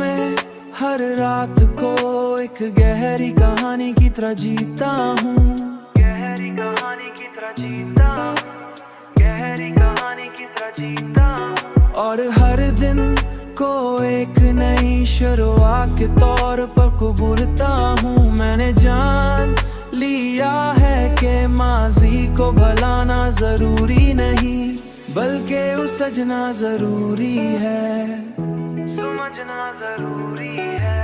में हर रात को एक गहरी कहानी की तरह जीता हूँ, गहरी कहानी की तरह जीता, गहरी कहानी की तरह जीता। और हर दिन को एक नई शुरुआत के तौर पर कबूलता हूँ। मैंने जान लिया है कि माजी को भुलाना जरूरी नहीं, बल्कि उसे सजना जरूरी है, समझना जरूरी है।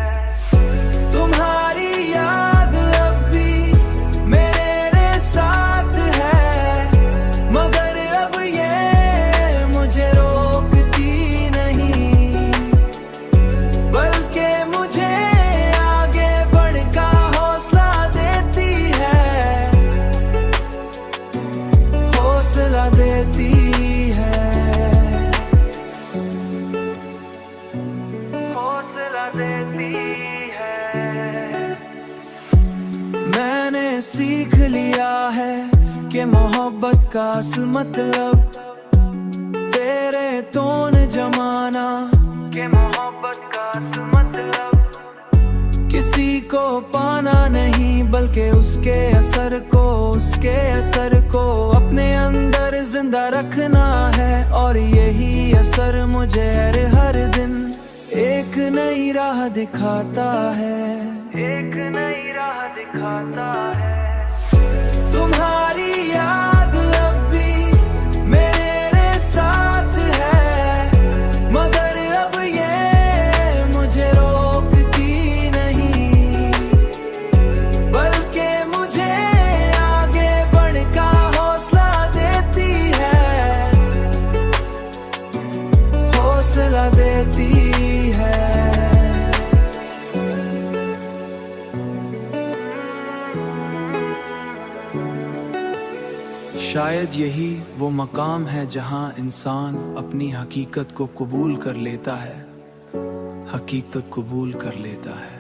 तुम्हारी याद अब भी मेरे साथ है, मगर अब ये मुझे रोकती नहीं, बल्कि मुझे आगे बढ़ का हौसला देती है, हौसला देती है, हौसला देती है। मैंने सीख लिया है कि मोहब्बत का असल मतलब तेरे तो न जमाना, कि मोहब्बत का असल मतलब किसी को पाना नहीं, बल्कि उसके असर को अपने अंदर जिंदा रखना है। और यही असर मुझे हर दिन एक नई राह दिखाता है, एक नई राह दिखाता है। तुम्हारी याद अब भी मेरे साथ है, मगर अब ये मुझे रोकती नहीं, बल्कि मुझे आगे बढ़ का हौसला देती है, हौसला देती है। शायद यही वो मकाम है जहां इंसान अपनी हकीकत को कबूल कर लेता है, हकीकत कबूल कर लेता है।